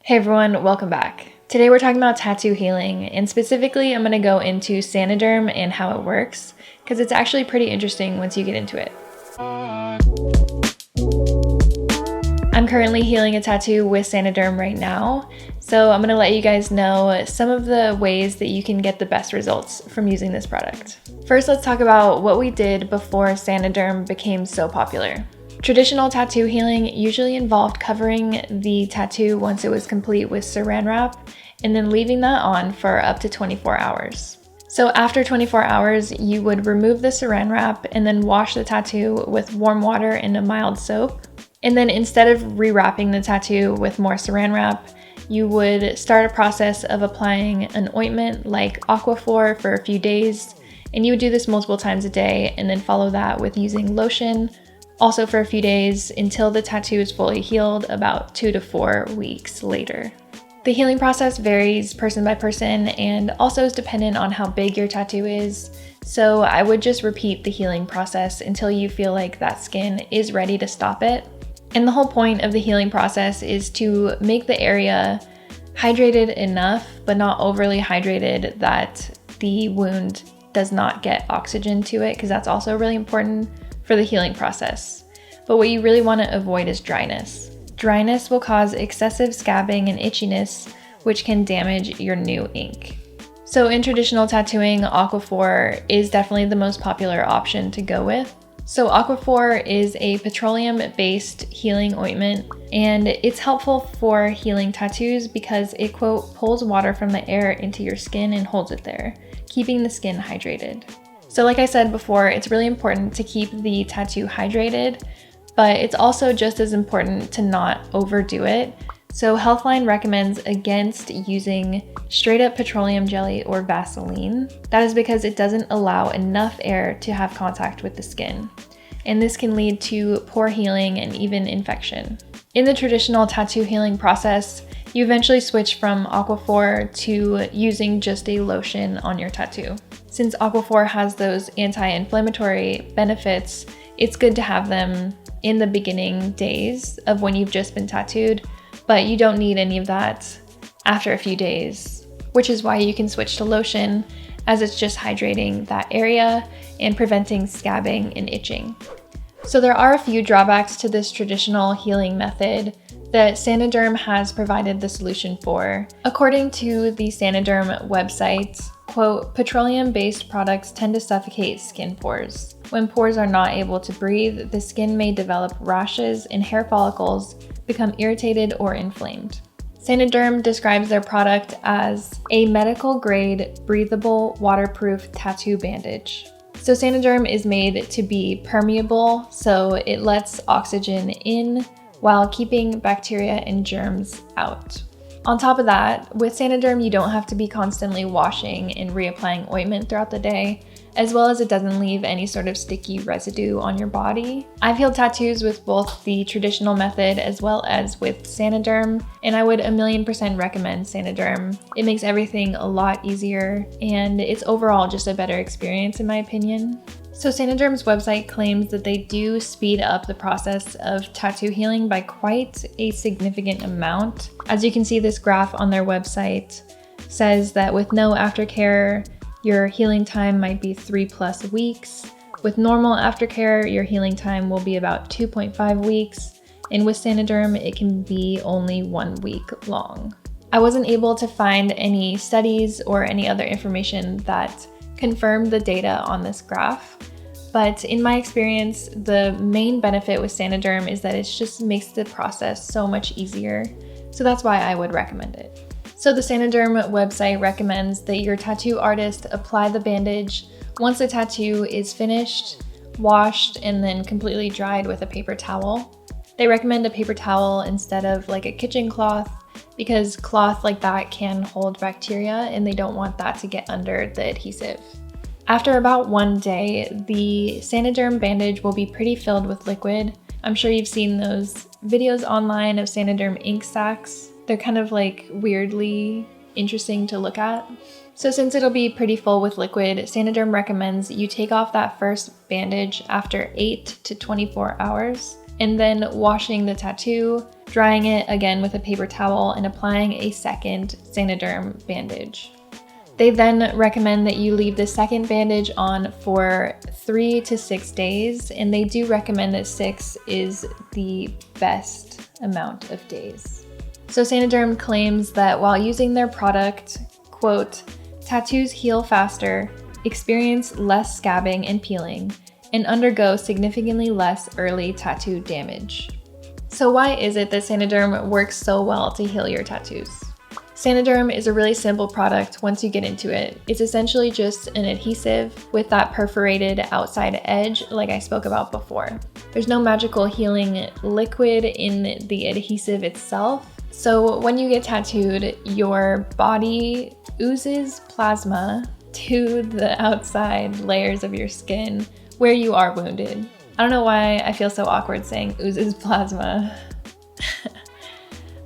Hey everyone, welcome back. Today we're talking about tattoo healing, and specifically I'm going to go into Saniderm and how it works, because it's actually pretty interesting once you get into it. I'm currently healing a tattoo with Saniderm right now, so I'm going to let you guys know some of the ways that you can get the best results from using this product. First, let's talk about what we did before Saniderm became so popular. Traditional tattoo healing usually involved covering the tattoo once it was complete with saran wrap and then leaving that on for up to 24 hours. So after 24 hours, you would remove the saran wrap and then wash the tattoo with warm water and a mild soap. And then instead of rewrapping the tattoo with more saran wrap, you would start a process of applying an ointment like Aquaphor for a few days. And you would do this multiple times a day and then follow that with using lotion also for a few days until the tattoo is fully healed about 2 to 4 weeks later. The healing process varies person by person and also is dependent on how big your tattoo is. So I would just repeat the healing process until you feel like that skin is ready to stop it. And the whole point of the healing process is to make the area hydrated enough, but not overly hydrated that the wound does not get oxygen to it, because that's also really important for the healing process. But what you really want to avoid is dryness. Dryness will cause excessive scabbing and itchiness, which can damage your new ink. So in traditional tattooing, Aquaphor is definitely the most popular option to go with. So Aquaphor is a petroleum-based healing ointment, and it's helpful for healing tattoos because it, quote, pulls water from the air into your skin and holds it there, keeping the skin hydrated. So like I said before, it's really important to keep the tattoo hydrated, but it's also just as important to not overdo it. So Healthline recommends against using straight up petroleum jelly or Vaseline. That is because it doesn't allow enough air to have contact with the skin. And this can lead to poor healing and even infection. In the traditional tattoo healing process, you eventually switch from Aquaphor to using just a lotion on your tattoo. Since Aquaphor has those anti-inflammatory benefits, it's good to have them in the beginning days of when you've just been tattooed, but you don't need any of that after a few days, which is why you can switch to lotion, as it's just hydrating that area and preventing scabbing and itching. So there are a few drawbacks to this traditional healing method that Saniderm has provided the solution for. According to the Saniderm website, quote, petroleum-based products tend to suffocate skin pores. When pores are not able to breathe, the skin may develop rashes and hair follicles become irritated or inflamed. Saniderm describes their product as a medical-grade, breathable, waterproof tattoo bandage. So Saniderm is made to be permeable, so it lets oxygen in while keeping bacteria and germs out. On top of that, with Saniderm, you don't have to be constantly washing and reapplying ointment throughout the day, as well as it doesn't leave any sort of sticky residue on your body. I've healed tattoos with both the traditional method as well as with Saniderm, and I would 1,000,000% recommend Saniderm. It makes everything a lot easier, and it's overall just a better experience in my opinion. So Saniderm's website claims that they do speed up the process of tattoo healing by quite a significant amount. As you can see, this graph on their website says that with no aftercare, your healing time might be 3+ weeks. With normal aftercare, your healing time will be about 2.5 weeks. And with Saniderm, it can be only 1 week long. I wasn't able to find any studies or any other information that confirmed the data on this graph. But in my experience, the main benefit with Saniderm is that it just makes the process so much easier. So that's why I would recommend it. So the Saniderm website recommends that your tattoo artist apply the bandage once the tattoo is finished, washed, and then completely dried with a paper towel. They recommend a paper towel instead of like a kitchen cloth because cloth like that can hold bacteria and they don't want that to get under the adhesive. After about 1 day, the Saniderm bandage will be pretty filled with liquid. I'm sure you've seen those videos online of Saniderm ink sacs. They're kind of like weirdly interesting to look at. So since it'll be pretty full with liquid, Saniderm recommends you take off that first bandage after 8 to 24 hours. and then washing the tattoo, drying it again with a paper towel, and applying a second Saniderm bandage. They then recommend that you leave the second bandage on for 3 to 6 days, and they do recommend that 6 is the best amount of days. So Saniderm claims that while using their product, quote, tattoos heal faster, experience less scabbing and peeling, and undergo significantly less early tattoo damage. So why is it that Saniderm works so well to heal your tattoos? Saniderm is a really simple product once you get into it. It's essentially just an adhesive with that perforated outside edge like I spoke about before. There's no magical healing liquid in the adhesive itself. So when you get tattooed, your body oozes plasma to the outside layers of your skin where you are wounded. I don't know why I feel so awkward saying oozes plasma.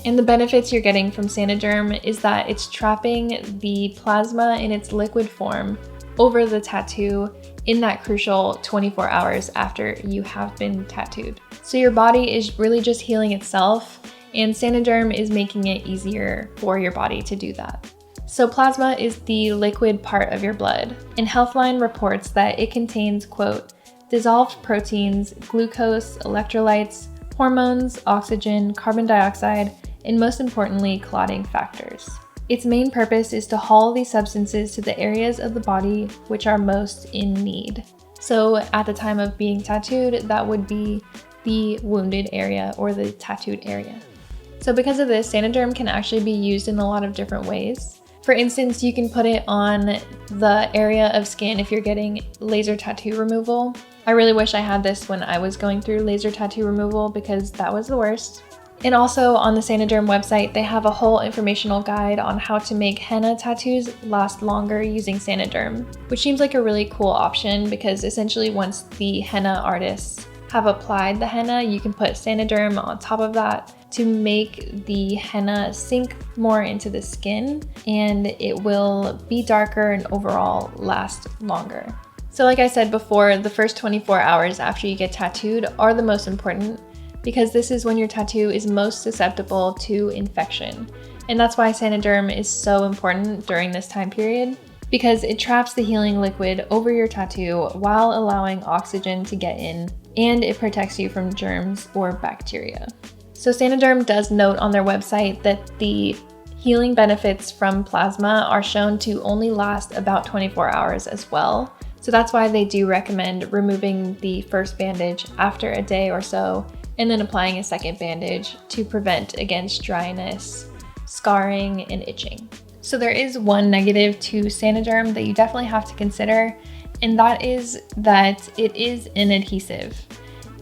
And the benefits you're getting from Saniderm is that it's trapping the plasma in its liquid form over the tattoo in that crucial 24 hours after you have been tattooed. So your body is really just healing itself, and Saniderm is making it easier for your body to do that. So plasma is the liquid part of your blood, and Healthline reports that it contains, quote, dissolved proteins, glucose, electrolytes, hormones, oxygen, carbon dioxide, and most importantly, clotting factors. Its main purpose is to haul these substances to the areas of the body which are most in need. So at the time of being tattooed, that would be the wounded area or the tattooed area. So because of this, Saniderm can actually be used in a lot of different ways. For instance, you can put it on the area of skin if you're getting laser tattoo removal. I really wish I had this when I was going through laser tattoo removal because that was the worst. And also on the Saniderm website, they have a whole informational guide on how to make henna tattoos last longer using Saniderm, which seems like a really cool option because essentially once the henna artists have applied the henna, you can put Saniderm on top of that to make the henna sink more into the skin, and it will be darker and overall last longer. So like I said before, the first 24 hours after you get tattooed are the most important because this is when your tattoo is most susceptible to infection. And that's why Saniderm is so important during this time period, because it traps the healing liquid over your tattoo while allowing oxygen to get in, and it protects you from germs or bacteria. So Saniderm does note on their website that the healing benefits from plasma are shown to only last about 24 hours as well. So that's why they do recommend removing the first bandage after a day or so, and then applying a second bandage to prevent against dryness, scarring, and itching. So there is one negative to Saniderm that you definitely have to consider, and that is that it is an adhesive.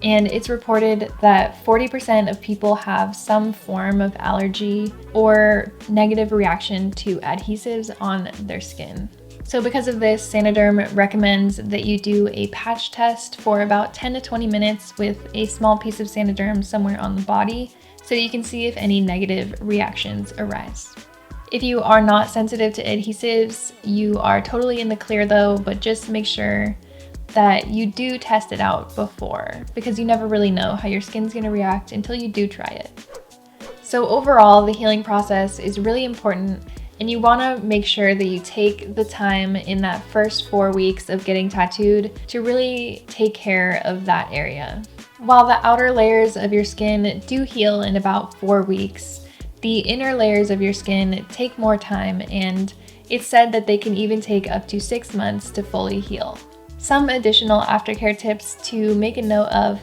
And it's reported that 40% of people have some form of allergy or negative reaction to adhesives on their skin. So because of this, Saniderm recommends that you do a patch test for about 10 to 20 minutes with a small piece of Saniderm somewhere on the body so you can see if any negative reactions arise. If you are not sensitive to adhesives, you are totally in the clear though, but just make sure that you do test it out before, because you never really know how your skin's gonna react until you do try it. So overall, the healing process is really important, and you wanna make sure that you take the time in that first 4 weeks of getting tattooed to really take care of that area. While the outer layers of your skin do heal in about 4 weeks, the inner layers of your skin take more time, and it's said that they can even take up to 6 months to fully heal. Some additional aftercare tips to make a note of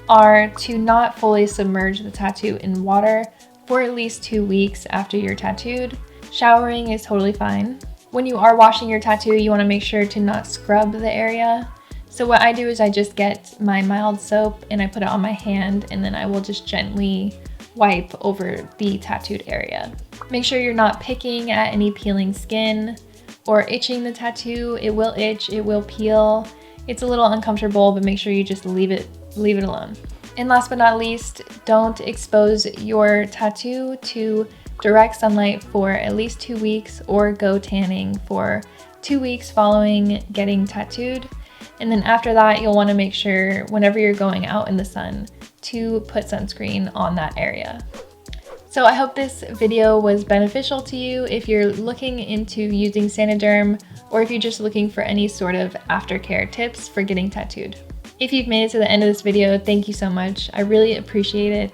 are to not fully submerge the tattoo in water for at least 2 weeks after you're tattooed. Showering is totally fine. When you are washing your tattoo, you want to make sure to not scrub the area. So what I do is I just get my mild soap and I put it on my hand, and then I will just gently wipe over the tattooed area. Make sure you're not picking at any peeling skin or itching the tattoo. It will itch, it will peel. It's a little uncomfortable, but make sure you just leave it alone. And last but not least, don't expose your tattoo to direct sunlight for at least 2 weeks, or go tanning for 2 weeks following getting tattooed. And then after that, you'll want to make sure whenever you're going out in the sun to put sunscreen on that area. So I hope this video was beneficial to you if you're looking into using Saniderm, or if you're just looking for any sort of aftercare tips for getting tattooed. If you've made it to the end of this video, thank you so much. I really appreciate it.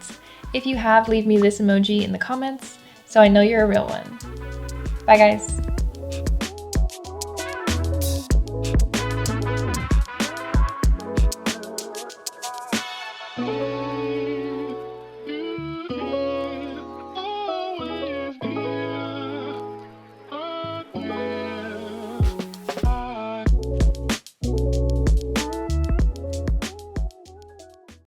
If you have, leave me this emoji in the comments so I know you're a real one. Bye guys.